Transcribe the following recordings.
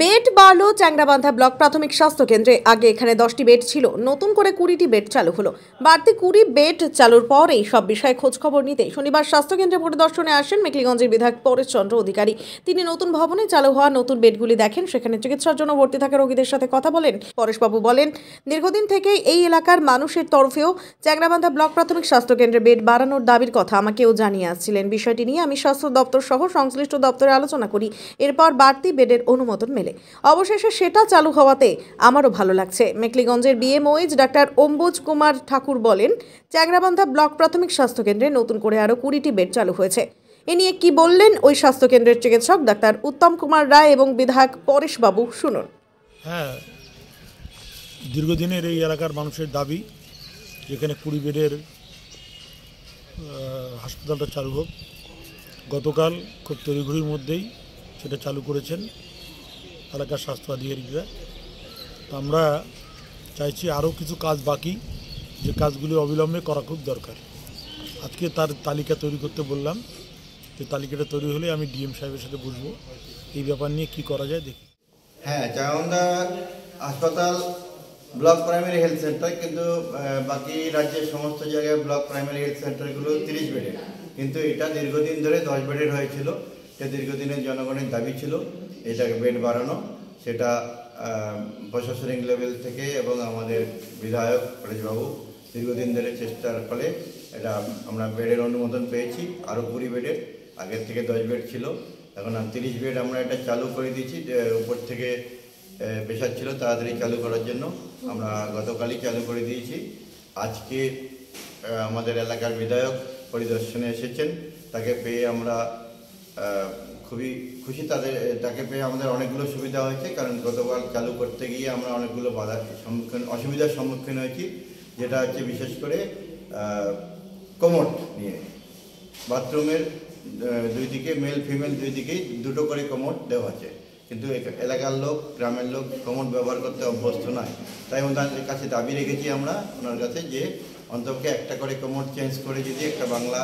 Bed বাড়ল Changrabandha block প্রাথমিক স্বাস্থ্য কেন্দ্রে। আগে এখানে 10টি বেড ছিল, নতুন করে 20টি বেড চালু হলো। বাড়তি 20 বেড চালুর পর এই সব বিষয়ে খোঁজ খবর নিতে শনিবার স্বাস্থ্য কেন্দ্রে পরিদর্শনে আসেন মেখলিগঞ্জের বিধায়ক পরেশ চন্দ্র অধিকারী। তিনি নতুন ভবনে চালু হওয়া নতুন বেডগুলি দেখেন, সেখানে চিকিৎসার জন্য ভর্তি থাকা রোগীদের সাথে কথা বলেন। পরেশবাবু বলেন, দীর্ঘদিন থেকেই এই এলাকার মানুষের তরফেও চ্যাংড়াবান্ধা ব্লক প্রাথমিক স্বাস্থ্য কেন্দ্রে বেড বাড়ানোর দাবির কথা আমাকেও জানিয়ে আসছিলেন। বিষয়টি নিয়ে আমি স্বাস্থ্য দপ্তর সহ সংশ্লিষ্ট দপ্তরে আলোচনা করি। এরপর বাড়তি বেডের অনুমোদন মেলে। অবশেষে সেটা চালু হওয়াতে আমারও ভালো লাগছে। মেখলিগঞ্জের বিএমওএইচ ডাক্তার অম্বুজ কুমার ঠাকুর বলেন, চ্যাংড়াবান্ধা ব্লক প্রাথমিক স্বাস্থ্য কেন্দ্রে নতুন করে আরও 20টি বেড চালু হয়েছে। এ নিয়ে কি বললেন ওই স্বাস্থ্য কেন্দ্রের চিকিৎসক ডাক্তার উত্তম কুমার রায় এবং বিধায়ক পরেশবাবু, শুনুন। হ্যাঁ, দীর্ঘদিনের এই এলাকার মানুষের দাবি যেখানে 20 বেডের হাসপাতালটা চালু হোক। গতকাল খুব তড়িঘড়ির মধ্যেই সেটা চালু করেছেন এলাকার স্বাস্থ্য আধিকারিকরা। তো আমরা চাইছি আরও কিছু কাজ বাকি, যে কাজগুলি অবিলম্বে করা খুব দরকার। আজকে তার তালিকা তৈরি করতে বললাম, যে তালিকাটা তৈরি হলে আমি ডিএম সাহেবের সাথে বুঝবো এই ব্যাপার নিয়ে কি করা যায় দেখি। হ্যাঁ, চ্যাংড়াবান্ধা হাসপাতাল ব্লক প্রাইমারি হেলথ সেন্টার, কিন্তু বাকি রাজ্যের সমস্ত জায়গায় ব্লক প্রাইমারি হেলথ সেন্টারগুলো 30 বেডের, কিন্তু এটা দীর্ঘদিন ধরে 10 বেডের হয়েছিল। এটা দীর্ঘদিনের জনগণের দাবি ছিল এটাকে বেড বাড়ানো। সেটা প্রশাসনিক লেভেল থেকে এবং আমাদের বিধায়ক পরেশবাবু দীর্ঘদিন ধরে চেষ্টার ফলে এটা আমরা বেডের অনুমোদন পেয়েছি। আরও 20 বেডের, আগের থেকে 10 বেড ছিল, এখন 30 বেড আমরা এটা চালু করে দিয়েছি। উপর থেকে প্রেশার ছিল তাড়াতাড়ি চালু করার জন্য আমরা গতকালই চালু করে দিয়েছি। আজকে আমাদের এলাকার বিধায়ক পরিদর্শনে এসেছেন, তাকে পেয়ে আমরা খুবই খুশি। তাকে পেয়ে আমাদের অনেকগুলো সুবিধা হয়েছে, কারণ গতকাল চালু করতে গিয়ে আমরা অনেকগুলো অসুবিধার সম্মুখীন হয়েছি। যেটা হচ্ছে বিশেষ করে কোমোড নিয়ে। বাথরুমের দুই দিকে মেল ফিমেল দুই দিকেই 2টো করে কোমোড দেওয়া আছে, কিন্তু এলাকার লোক, গ্রামের লোক কোমোড ব্যবহার করতে অভ্যস্ত নয়। তাই ওনাদের কাছে দাবি রেখেছি আমরা ওনার কাছে, যে অন্তপক্ষে একটা করে কোমোড চেঞ্জ করে যদি একটা বাংলা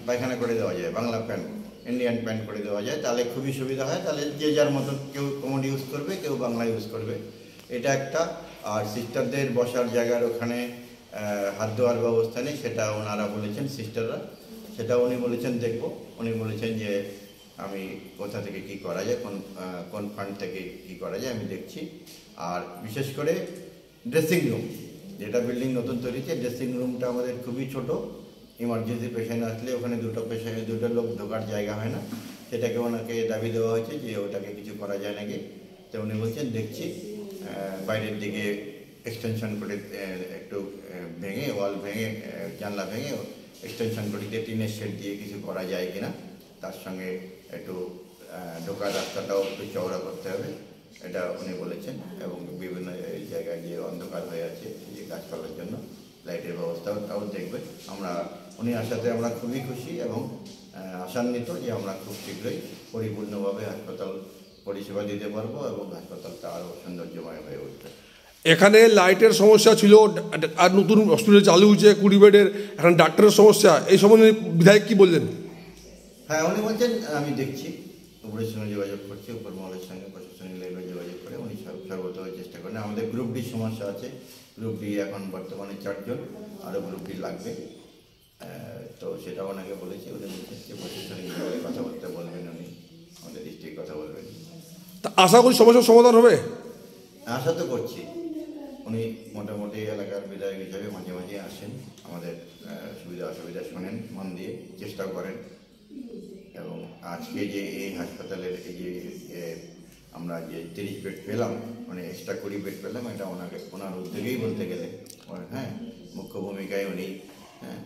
পায়খানা করে দেওয়া যায়, বাংলা প্যান্ট, ইন্ডিয়ান প্যান্ট করে দেওয়া যায়, তাহলে খুবই সুবিধা হয়। তাহলে যে যার মতন কেউ কোমোড ইউজ করবে, কেউ বাংলা ইউজ করবে, এটা একটা। আর সিস্টারদের বসার জায়গার ওখানে হাত ধোয়ার ব্যবস্থা নেই, সেটা ওনারা বলেছেন, সিস্টাররা, সেটা উনি বলেছেন দেখব। উনি বলেছেন যে আমি কোথা থেকে কি করা যায়, কোন ফান্ড থেকে কি করা যায় আমি দেখছি। আর বিশেষ করে ড্রেসিং রুম, যেটা বিল্ডিং নতুন তৈরি হচ্ছে, ড্রেসিং রুমটা আমাদের খুবই ছোট। ইমার্জেন্সি পেশেন্ট আসলে ওখানে দুটো লোক ঢোকার জায়গা হয় না। সেটাকে ওনাকে দাবি দেওয়া হয়েছে যে ওটাকে কিছু করা যায় নাকি। তো উনি বলছেন দেখছি, বাইরের দিকে এক্সটেনশন করে একটু ভেঙে, ওয়াল ভেঙে, জানলা ভেঙে এক্সটেনশন করে দিয়ে টিনের শেড দিয়ে কিছু করা যায় কিনা। তার সঙ্গে একটু ঢোকার রাস্তাটাও একটু চওড়া করতে হবে, এটা উনি বলেছেন। এবং বিভিন্ন জায়গায় যে অন্ধকার হয়ে আছে যে গাছপালার জন্য লাইটের ব্যবস্থাটাও দেখবে। উনি আসাতে আমরা খুবই খুশি এবং আশান্বিত যে আমরা খুব শীঘ্রই পরিপূর্ণভাবে হাসপাতাল পরিষেবা দিতে পারবো এবং হাসপাতালটা আরও সৌন্দর্যময় হয়ে উঠবে। এখানে লাইটের সমস্যা ছিল, আর নতুন হসপিটাল চালু হয়েছে 20 বেডের, এখন ডাক্তারের সমস্যা, এই সম্বন্ধে বিধায়ক কি বললেন? হ্যাঁ, উনি বলছেন আমি দেখছি, উপরের সঙ্গে যোগাযোগ করছি, উপর মহলের সঙ্গে প্রশাসনিক লেভেলে যোগাযোগ করে উনি সর্বতভাবে চেষ্টা করেন। আমাদের গ্রুপ ডি সমস্যা আছে, গ্রুপ ডি এখন বর্তমানে 4 জন, আরও গ্রুপ ডি লাগবে। তো সেটা ওনাকে বলেছি, উনি বলছেন যে প্রশাসনিক লেভেলে কথা বলতে বলবেন, উনি আমাদের ডিস্ট্রিক্ট কথা বলবেন। তা আশা করি সমস্যার সমাধান হবে, আশা তো করছি। উনি মোটামুটি এলাকার বিধায়ক হিসাবে মাঝে মাঝে আসেন, আমাদের সুবিধা অসুবিধা শোনেন, মন দিয়ে চেষ্টাও করেন। এবং আজকে যে এই হাসপাতালের এই যে আমরা যে 30 বেড পেলাম, মানে এক্সট্রা 20 বেড পেলাম, এটা ওনার উদ্যোগেই বলতে গেলে। হ্যাঁ, মুখ্য ভূমিকায় উনি, হ্যাঁ,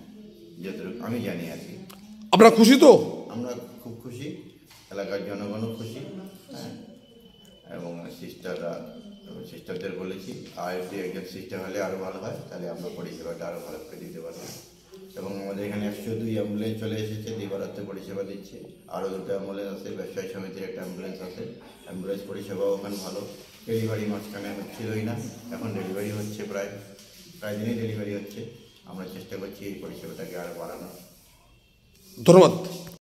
যতটুকু আমি জানি আর কি। আপনারা খুশি তো? আমরা খুব খুশি, এলাকার জনগণও খুশি। হ্যাঁ, এবং সিস্টারদের বলেছি, আর যদি একজন সিস্টার হলে আরও ভালো হয়, তাহলে আমরা পরিষেবাটা আরও ভালো করে দিতে পারবো। এবং আমাদের এখানে 102 অ্যাম্বুলেন্স চলে এসেছে, দিবারাত্রে পরিষেবা দিচ্ছে। আরও 2টো অ্যাম্বুলেন্স আছে, ব্যবসায়ী সমিতির একটা অ্যাম্বুলেন্স আছে। অ্যাম্বুলেন্স পরিষেবাও ওখানে ভালো। ডেলিভারি মাঝখানে হচ্ছিলই না, এখন ডেলিভারি হচ্ছে, প্রায় দিনই ডেলিভারি হচ্ছে। আমরা চেষ্টা করছি এই পরিষেবাটাকে আরও বাড়ানোর। ধন্যবাদ।